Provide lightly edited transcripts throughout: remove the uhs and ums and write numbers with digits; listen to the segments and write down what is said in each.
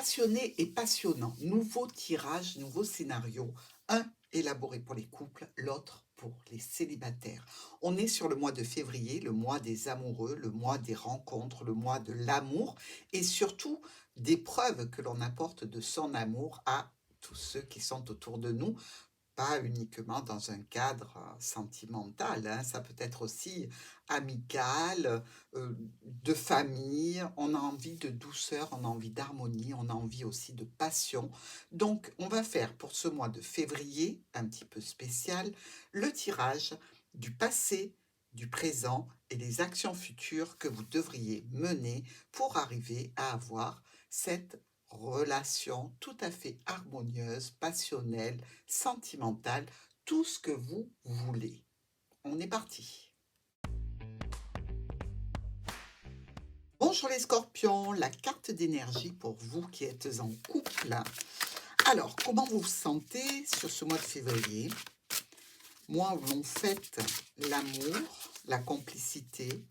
Passionné et passionnant, nouveau tirage, nouveau scénario, un élaboré pour les couples, l'autre pour les célibataires. On est sur le mois de février, le mois des amoureux, le mois des rencontres, le mois de l'amour et surtout des preuves que l'on apporte de son amour à tous ceux qui sont autour de nous, pas uniquement dans un cadre sentimental, hein, ça peut être aussi amical, de famille. On a envie de douceur, on a envie d'harmonie, on a envie aussi de passion. Donc, on va faire pour ce mois de février, un petit peu spécial, le tirage du passé, du présent et des actions futures que vous devriez mener pour arriver à avoir cette relation tout à fait harmonieuse, passionnelle, sentimentale, tout ce que vous voulez. On est parti. Bonjour les scorpions, la carte d'énergie pour vous qui êtes en couple. Alors, comment vous vous sentez sur ce mois de février? Mois où l'on fête l'amour, la complicité,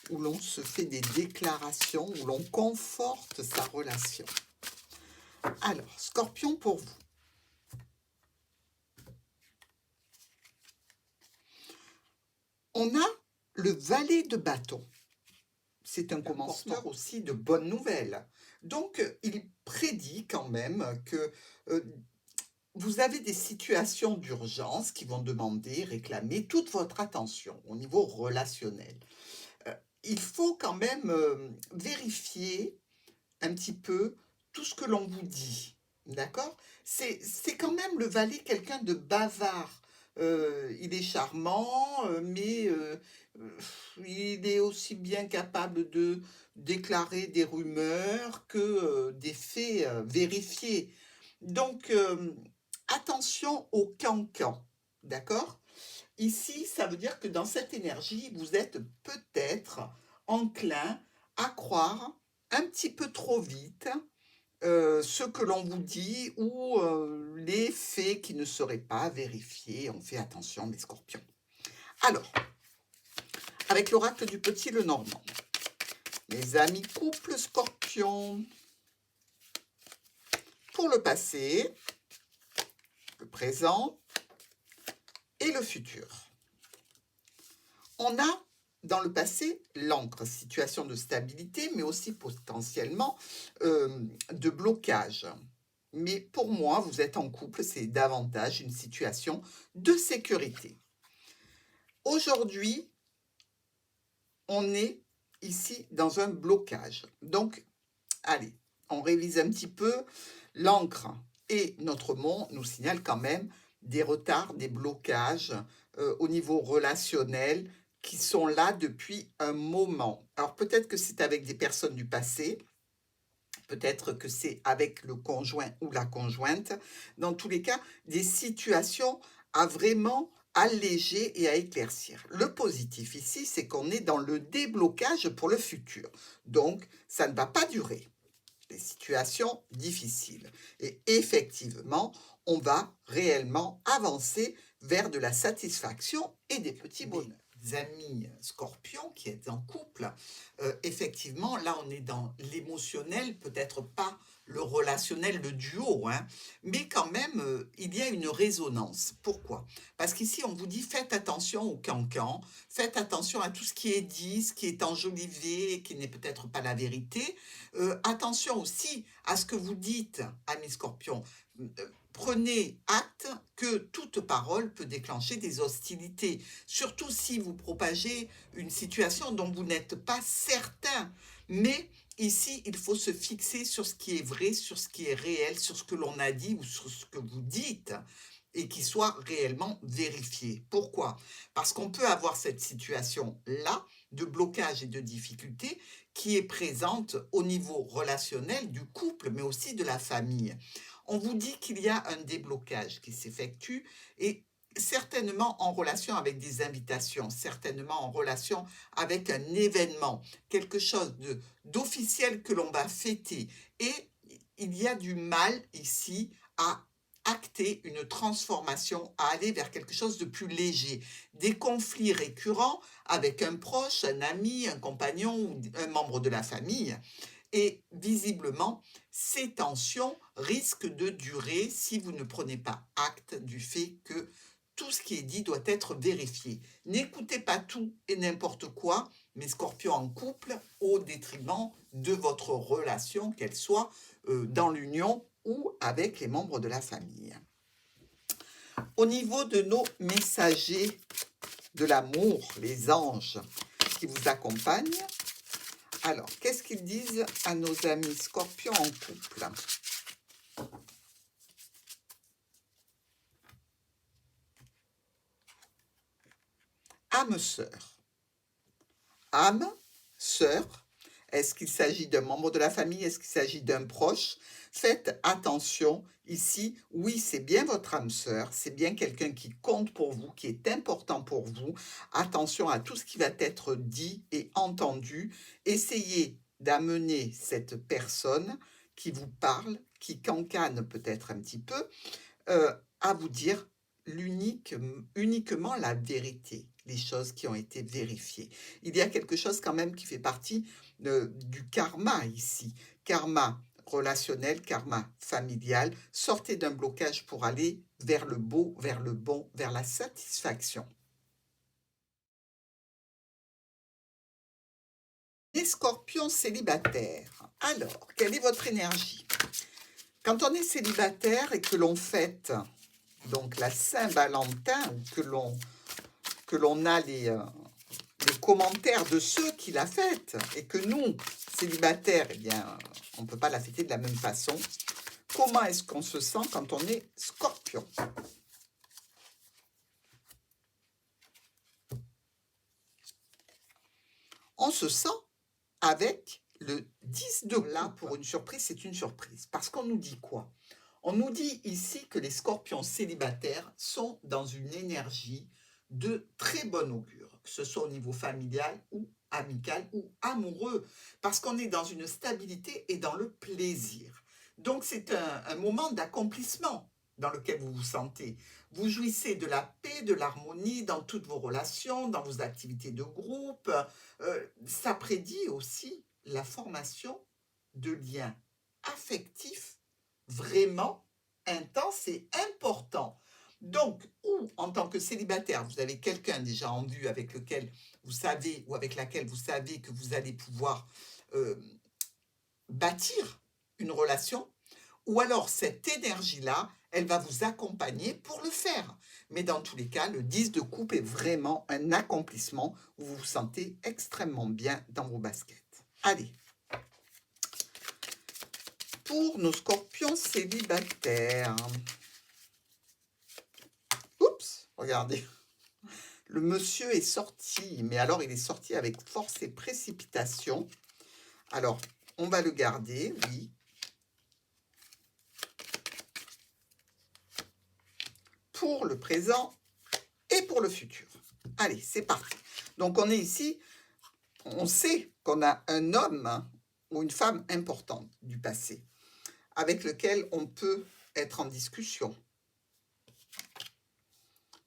où l'on se fait des déclarations, où l'on conforte sa relation. Alors, scorpion pour vous. On a le valet de bâton. C'est un commencement aussi de bonnes nouvelles. Donc, il prédit quand même que vous avez des situations d'urgence qui vont demander, réclamer toute votre attention au niveau relationnel. Il faut quand même vérifier un petit peu tout ce que l'on vous dit. D'accord? C'est quand même le valet, quelqu'un de bavard. Il est charmant, mais il est aussi bien capable de déclarer des rumeurs que des faits vérifiés. Donc, attention au cancan, d'accord? Ici, ça veut dire que dans cette énergie, vous êtes peut-être enclin à croire un petit peu trop vite ce que l'on vous dit ou les faits qui ne seraient pas vérifiés. On fait attention, les scorpions. Alors, avec l'oracle du Petit Lenormand, mes amis couples scorpions, pour le passé, le présent et le futur. On a dans le passé l'encre, situation de stabilité, mais aussi potentiellement de blocage. Mais pour moi, vous êtes en couple, c'est davantage une situation de sécurité. Aujourd'hui, on est ici dans un blocage. Donc, allez, on révise un petit peu. L'encre et notre mont nous signalent quand même des retards, des blocages au niveau relationnel qui sont là depuis un moment. Alors peut-être que c'est avec des personnes du passé, peut-être que c'est avec le conjoint ou la conjointe. Dans tous les cas, des situations à vraiment alléger et à éclaircir. Le positif ici, c'est qu'on est dans le déblocage pour le futur. Donc, ça ne va pas durer. Des situations difficiles. Et effectivement, on va réellement avancer vers de la satisfaction et des petits bonheurs. Amis scorpions qui êtes en couple, effectivement, là on est dans l'émotionnel, peut-être pas le relationnel, le duo, hein, mais quand même, il y a une résonance. Pourquoi? Parce qu'ici, on vous dit faites attention au cancan, faites attention à tout ce qui est dit, ce qui est enjolivé et qui n'est peut-être pas la vérité. Attention aussi à ce que vous dites, amis scorpions. Prenez acte que toute parole peut déclencher des hostilités, surtout si vous propagez une situation dont vous n'êtes pas certain. Mais ici, il faut se fixer sur ce qui est vrai, sur ce qui est réel, sur ce que l'on a dit ou sur ce que vous dites et qui soit réellement vérifié. Pourquoi? Parce qu'on peut avoir cette situation-là de blocage et de difficulté qui est présente au niveau relationnel du couple, mais aussi de la famille. On vous dit qu'il y a un déblocage qui s'effectue et certainement en relation avec des invitations, certainement en relation avec un événement, quelque chose d'officiel que l'on va fêter. Et il y a du mal ici à acter une transformation, à aller vers quelque chose de plus léger. Des conflits récurrents avec un proche, un ami, un compagnon ou un membre de la famille Et visiblement, ces tensions risquent de durer si vous ne prenez pas acte du fait que tout ce qui est dit doit être vérifié. N'écoutez pas tout et n'importe quoi, mes scorpions en couple, au détriment de votre relation, qu'elle soit dans l'union ou avec les membres de la famille. Au niveau de nos messagers de l'amour, les anges qui vous accompagnent, alors, qu'est-ce qu'ils disent à nos amis scorpions en couple? Âme sœur. Âme sœur. Est-ce qu'il s'agit d'un membre de la famille? Est-ce qu'il s'agit d'un proche? Faites attention ici. Oui, c'est bien votre âme sœur. C'est bien quelqu'un qui compte pour vous, qui est important pour vous. Attention à tout ce qui va être dit et entendu. Essayez d'amener cette personne qui vous parle, qui cancane peut-être un petit peu, à vous dire uniquement la vérité, les choses qui ont été vérifiées. Il y a quelque chose quand même qui fait partie du karma ici. Karma relationnel, karma familial. Sortez d'un blocage pour aller vers le beau, vers le bon, vers la satisfaction. Les scorpions célibataires. Alors, quelle est votre énergie? Quand on est célibataire et que l'on fête donc la Saint-Valentin, que l'on a les commentaires de ceux qui la fêtent, et que nous, célibataires, eh bien, on ne peut pas la fêter de la même façon. Comment est-ce qu'on se sent quand on est scorpion? On se sent avec le 10 de coupe. Là, pour une surprise, c'est une surprise. Parce qu'on nous dit quoi? On nous dit ici que les scorpions célibataires sont dans une énergie de très bon augure, que ce soit au niveau familial ou amical ou amoureux, parce qu'on est dans une stabilité et dans le plaisir. Donc c'est un moment d'accomplissement dans lequel vous vous sentez. Vous jouissez de la paix, de l'harmonie dans toutes vos relations, dans vos activités de groupe. Ça prédit aussi la formation de liens affectifs vraiment intense et important. Donc, ou en tant que célibataire, vous avez quelqu'un déjà en vue avec lequel vous savez ou avec laquelle vous savez que vous allez pouvoir bâtir une relation, ou alors cette énergie-là, elle va vous accompagner pour le faire. Mais dans tous les cas, le 10 de coupe est vraiment un accomplissement où vous vous sentez extrêmement bien dans vos baskets. Allez. Pour nos scorpions célibataires. Oups, regardez. Le monsieur est sorti, mais alors il est sorti avec force et précipitation. Alors, on va le garder, oui. Pour le présent et pour le futur. Allez, c'est parti. Donc, on est ici, on sait qu'on a un homme ou une femme importante du passé avec lequel on peut être en discussion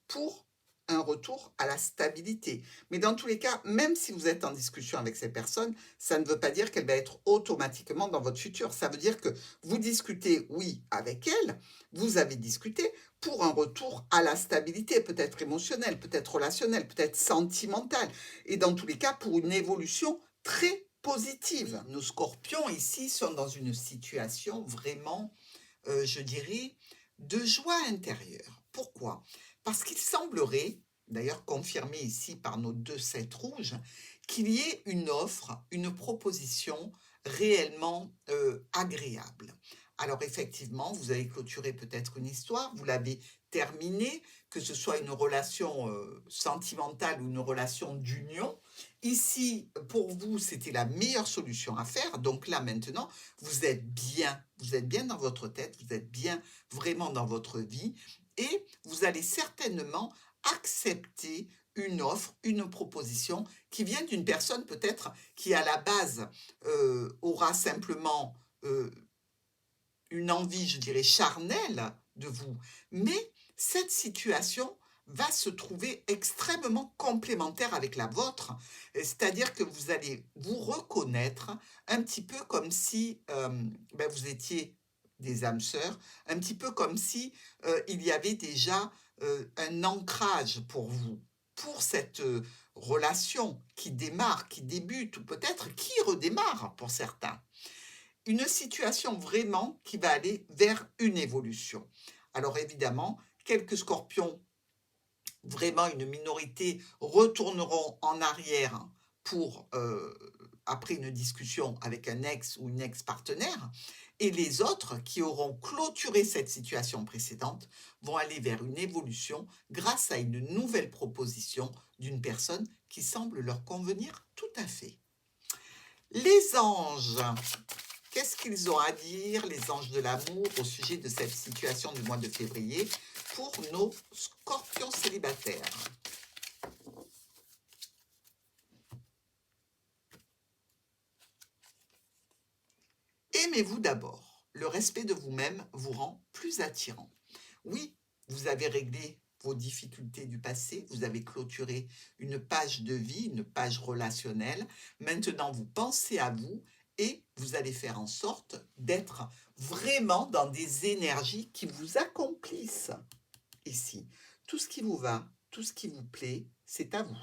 pour un retour à la stabilité. Mais dans tous les cas, même si vous êtes en discussion avec ces personnes, ça ne veut pas dire qu'elle va être automatiquement dans votre futur. Ça veut dire que vous discutez, oui, avec elle, vous avez discuté pour un retour à la stabilité, peut-être émotionnelle, peut-être relationnelle, peut-être sentimentale. Et dans tous les cas, pour une évolution très positive. Nos scorpions ici sont dans une situation vraiment, je dirais, de joie intérieure. Pourquoi? Parce qu'il semblerait, d'ailleurs confirmé ici par nos 2 7 rouges, qu'il y ait une offre, une proposition réellement agréable. Alors effectivement, vous avez clôturé peut-être une histoire, vous l'avez terminée, que ce soit une relation sentimentale ou une relation d'union. Ici, pour vous, c'était la meilleure solution à faire. Donc là, maintenant, vous êtes bien dans votre tête, vous êtes bien vraiment dans votre vie et vous allez certainement accepter une offre, une proposition qui vient d'une personne peut-être qui à la base aura simplement une envie, je dirais, charnelle de vous. Mais cette situation va se trouver extrêmement complémentaire avec la vôtre, c'est-à-dire que vous allez vous reconnaître un petit peu comme si ben, vous étiez des âmes sœurs, un petit peu comme si il y avait déjà un ancrage pour vous, pour cette relation qui démarre, qui débute, ou peut-être qui redémarre pour certains. Une situation vraiment qui va aller vers une évolution. Alors évidemment, quelques scorpions, vraiment une minorité, retourneront en arrière pour, après une discussion avec un ex ou une ex-partenaire, et les autres qui auront clôturé cette situation précédente vont aller vers une évolution grâce à une nouvelle proposition d'une personne qui semble leur convenir tout à fait. Les anges, qu'est-ce qu'ils ont à dire, les anges de l'amour, au sujet de cette situation du mois de février pour nos scorpions célibataires? Aimez-vous d'abord. Le respect de vous-même vous rend plus attirant. Oui, vous avez réglé vos difficultés du passé, vous avez clôturé une page de vie, une page relationnelle. Maintenant, vous pensez à vous et vous allez faire en sorte d'être vraiment dans des énergies qui vous accomplissent ici. Tout ce qui vous va, tout ce qui vous plaît, c'est à vous.